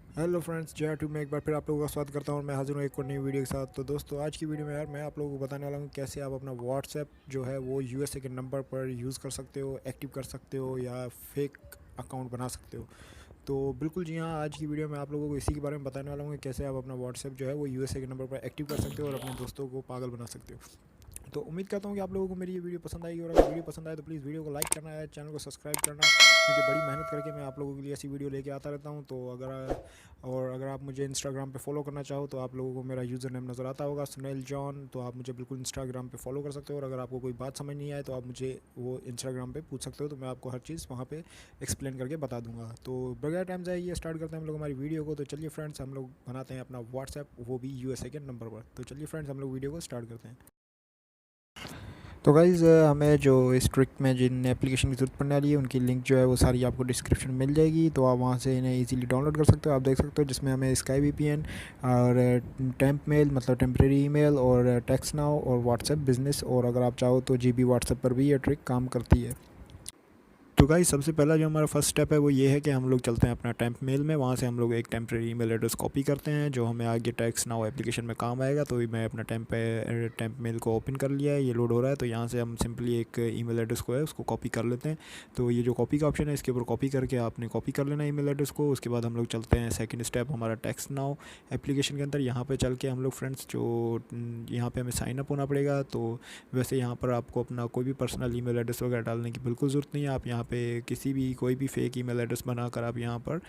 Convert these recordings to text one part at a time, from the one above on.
Hello friends, जय to में एक बार फिर आप लोगों का स्वागत करता हूँ। मैं हाजिर हूँ एक और नई वीडियो के साथ। तो दोस्तों, आज की वीडियो में यार मैं आप लोगों को बताने वाला हूँ कैसे आप अपना व्हाट्सएप जो है वो यूएसए के नंबर पर यूज़ कर सकते हो, एक्टिव कर सकते हो या फेक अकाउंट बना सकते हो। तो बिल्कुल जी हाँ, आज की वीडियो में आप लोगों को इसी के बारे में बताने वाला हूँ कि कैसे आप अपना व्हाट्सएप जो है वो यूएसए के नंबर पर एक्टिव कर सकते हो और अपने दोस्तों को पागल बना सकते हो। तो उम्मीद करता हूँ कि आप लोगों को मेरी ये वीडियो पसंद आएगी, और अगर वीडियो पसंद आए तो प्लीज़ वीडियो को लाइक करना है, चैनल को सब्सक्राइब करना, क्योंकि बड़ी मेहनत करके मैं आप लोगों के लिए ऐसी वीडियो लेके आता रहता हूँ। तो अगर आप मुझे इंस्टाग्राम पे फॉलो करना चाहो तो आप लोगों को मेरा यूज़र नेम नज़र आता होगा, सुनील जॉन। तो आप मुझे बिल्कुल इंस्टाग्राम पे फॉलो कर सकते हो, और अगर आपको कोई बात समझ नहीं आए तो आप मुझे वो इंस्टाग्राम पे पूछ सकते हो, तो मैं आपको हर चीज़ वहाँ पे एक्सप्लेन करके बता दूंगा। तो बगैर टाइम जाए ये स्टार्ट करते हैं हम लोग हमारी वीडियो को। तो चलिए फ्रेंड्स, हम लोग बनाते हैं अपना व्हाट्सएप, वो भी यूएसए के नंबर पर। तो चलिए फ्रेंड्स, हम लोग वीडियो को स्टार्ट करते हैं। तो गाइज़, हमें जो इस ट्रिक में जिन एप्लीकेशन की ज़रूरत पड़ने वाली है उनकी लिंक जो है वो सारी आपको डिस्क्रिप्शन में मिल जाएगी। तो आप वहाँ से इन्हें इजीली डाउनलोड कर सकते हो। आप देख सकते हो जिसमें हमें स्काई वीपीएन और टेम्प मेल मतलब टेम्प्रेरी ईमेल और टेक्स्ट नाउ और व्हाट्सएप बिजनेस, और अगर आप चाहो तो जीबी व्हाट्सएप पर भी ये ट्रिक काम करती है। तो गाइस, सबसे पहला जो हमारा फर्स्ट स्टेप है वो ये है कि हम लोग चलते हैं अपना टेम्प मेल में। वहाँ से हम लोग एक टेम्प्रेरी ईमेल एड्रेस कॉपी करते हैं जो हमें आगे टेक्स्ट नाउ एप्लीकेशन में काम आएगा। तो मैं अपना टेम्प मेल को ओपन कर लिया है, ये लोड हो रहा है। तो यहाँ से हम सिंपली एक ईमेल एड्रेस को है उसको कॉपी कर लेते हैं। तो ये जो कॉपी का ऑप्शन है इसके ऊपर कॉपी करके आपने कॉपी कर लेना ईमेल एड्रेस को। उसके बाद हम लोग चलते हैं सेकेंड स्टेप हमारा टेक्स्ट नाउ एप्लीकेशन के अंदर। यहाँ पर चल के हम लोग फ्रेंड्स जो यहाँ पर हमें साइनअप होना पड़ेगा। तो वैसे यहाँ पर आपको अपना कोई भी पर्सनल ईमेल एड्रेस वगैरह डालने की बिल्कुल ज़रूरत नहीं है। आप यहाँ पे किसी भी कोई भी फेक ईमेल एड्रेस बनाकर आप यहाँ पर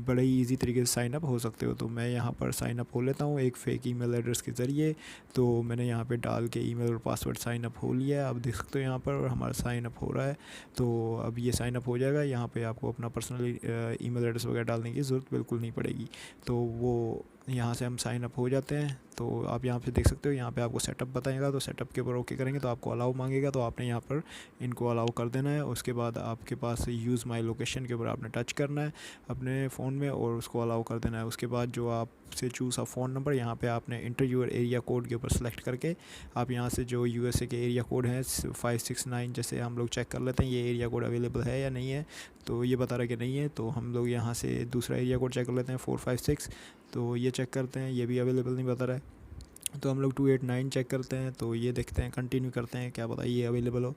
बड़े ही ईजी तरीके से साइन अप हो सकते हो। तो मैं यहाँ पर साइन अप हो लेता हूँ एक फ़ेक ईमेल एड्रेस के ज़रिए। तो मैंने यहाँ पे डाल के ईमेल और पासवर्ड साइन अप हो लिया है। आप देख सकते हो यहाँ पर हमारा साइन अप हो रहा है। तो अब ये साइन अप हो जाएगा। यहाँ पे आपको अपना पर्सनल ईमेल एड्रेस वगैरह डालने की ज़रूरत बिल्कुल नहीं पड़ेगी। तो वो यहाँ से हम साइन अप हो जाते हैं। तो आप यहाँ पे देख सकते हो, यहाँ पे आपको सेटअप बताएगा। तो सेटअप के ऊपर ओके करेंगे तो आपको अलाउ मांगेगा। तो आपने यहाँ पर इनको अलाउ कर देना है। उसके बाद आपके पास यूज़ माई लोकेशन के ऊपर आपने टच करना है अपने फ़ोन में और उसको अलाउ कर देना है। उसके बाद जो आपसे चूज़ अ फ़ोन नंबर, यहाँ पे आपने इंटर यूर एरिया कोड के ऊपर सेलेक्ट करके आप यहाँ से जो यूएसए के एरिया कोड है 569, जैसे हम लोग चेक कर लेते हैं ये एरिया कोड अवेलेबल है या नहीं है। तो ये बता रहा है कि नहीं है। तो हम लोग यहाँ से दूसरा एरिया कोड चेक कर लेते हैं 456। तो ये चेक करते हैं, ये भी अवेलेबल नहीं बता रहा है। तो हम लोग 289 चेक करते हैं। तो ये देखते हैं, कंटिन्यू करते हैं, क्या पता ये अवेलेबल हो।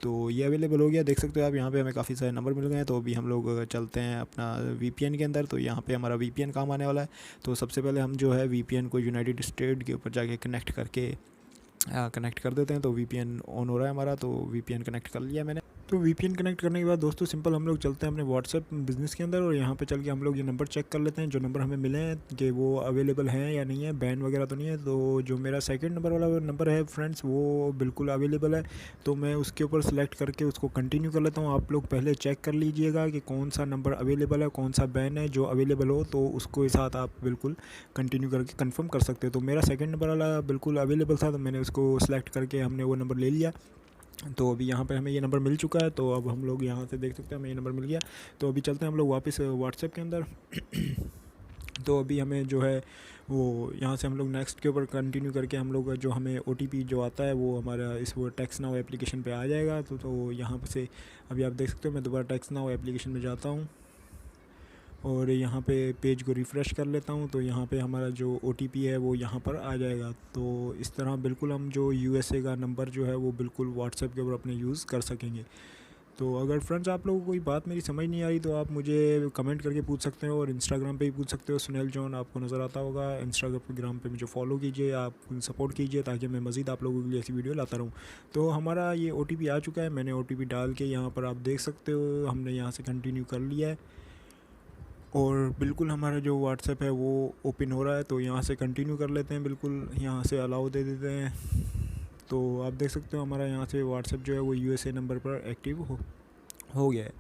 तो ये अवेलेबल हो गया, देख सकते हो आप यहाँ पे हमें काफ़ी सारे नंबर मिल गए हैं। तो अभी हम लोग चलते हैं अपना वीपीएन के अंदर। तो यहाँ पे हमारा वीपीएन काम आने वाला है। तो सबसे पहले हम जो है वीपीएन को यूनाइटेड स्टेट के ऊपर जाके कनेक्ट कर देते हैं। तो वीपीएन ऑन हो रहा है हमारा। तो वीपीएन कनेक्ट कर लिया मैंने। तो वीपीएन कनेक्ट करने के बाद दोस्तों सिंपल हम लोग चलते हैं अपने व्हाट्सएप बिज़नेस के अंदर, और यहाँ पे चल के हम लोग ये नंबर चेक कर लेते हैं जो नंबर हमें मिले हैं कि वो अवेलेबल हैं या नहीं है, बैन वगैरह तो नहीं है। तो जो मेरा सेकंड नंबर वाला नंबर है फ्रेंड्स वो बिल्कुल अवेलेबल है। तो मैं उसके ऊपर सेलेक्ट करके उसको कंटिन्यू कर लेता हूँ। आप लोग पहले चेक कर लीजिएगा कि कौन सा नंबर अवेलेबल है, कौन सा बैन है। जो अवेलेबल हो तो उसको साथ आप बिल्कुल कंटिन्यू करके कन्फर्म कर सकते हो। तो मेरा सेकेंड नंबर वाला बिल्कुल अवेलेबल था, तो मैंने उसको सेलेक्ट करके हमने वो नंबर ले लिया। तो अभी यहाँ पे हमें ये नंबर मिल चुका है। तो अब हम लोग यहाँ से देख सकते हैं हमें ये नंबर मिल गया। तो अभी चलते हैं हम लोग वापस व्हाट्सएप के अंदर। तो अभी हमें जो है वो यहाँ से हम लोग नेक्स्ट के ऊपर कंटिन्यू करके हम लोग जो हमें ओटीपी जो आता है वो हमारा इस वो टेक्स्ट नाउ एप्लीकेशन पे आ जाएगा। तो यहाँ से अभी आप देख सकते हो मैं दोबारा टेक्स्ट नाउ एप्लीकेशन में जाता हूँ और यहाँ पे पेज को रिफ़्रेश कर लेता हूँ। तो यहाँ पे हमारा जो ओटीपी है वो यहाँ पर आ जाएगा। तो इस तरह बिल्कुल हम जो यूएसए का नंबर जो है वो बिल्कुल व्हाट्सएप के ऊपर अपने यूज़ कर सकेंगे। तो अगर फ्रेंड्स आप लोगों को कोई बात मेरी समझ नहीं आ रही तो आप मुझे कमेंट करके पूछ सकते हो, और इंस्टाग्राम पे भी पूछ सकते हो। सुनील जॉन आपको नज़र आता होगा इंस्टाग्राम पे, मुझे फॉलो कीजिए, आप सपोर्ट कीजिए ताकि मैं मज़ीद आप लोगों के लिए ऐसी वीडियो लाता रहूँ। तो हमारा ये ओटीपी आ चुका है। मैंने ओटीपी डाल के यहाँ पर आप देख सकते हो हमने यहाँ से कंटिन्यू कर लिया है, और बिल्कुल हमारा जो व्हाट्सएप है वो ओपन हो रहा है। तो यहाँ से कंटिन्यू कर लेते हैं, बिल्कुल यहाँ से अलाउ दे देते हैं। तो आप देख सकते हो हमारा यहाँ से व्हाट्सएप जो है वो यूएसए नंबर पर एक्टिव हो गया है।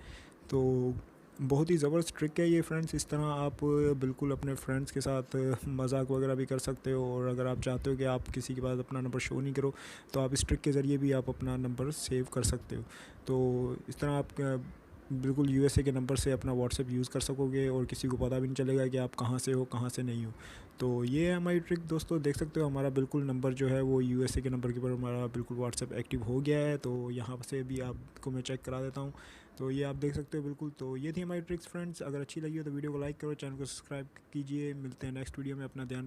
तो बहुत ही ज़बरदस्त ट्रिक है ये फ्रेंड्स। इस तरह आप बिल्कुल अपने फ्रेंड्स के साथ मजाक वगैरह भी कर सकते हो, और अगर आप चाहते हो कि आप किसी के पास अपना नंबर शो नहीं करो तो आप इस ट्रिक के ज़रिए भी आप अपना नंबर सेव कर सकते हो। तो इस तरह आप बिल्कुल यूएसए के नंबर से अपना व्हाट्सएप यूज़ कर सकोगे और किसी को पता भी नहीं चलेगा कि आप कहाँ से हो कहाँ से नहीं हो। तो ये है हमारी ट्रिक दोस्तों। देख सकते हो हमारा बिल्कुल नंबर जो है वो यूएसए के नंबर के ऊपर हमारा बिल्कुल व्हाट्सएप एक्टिव हो गया है। तो यहाँ से भी आपको मैं चेक करा देता हूँ। तो ये आप देख सकते हो बिल्कुल। तो ये थी हमारी ट्रिक्स फ्रेंड्स। अगर अच्छी लगी हो तो वीडियो को लाइक करो, चैनल को सब्सक्राइब कीजिए। मिलते हैं नेक्स्ट वीडियो में, अपना ध्यान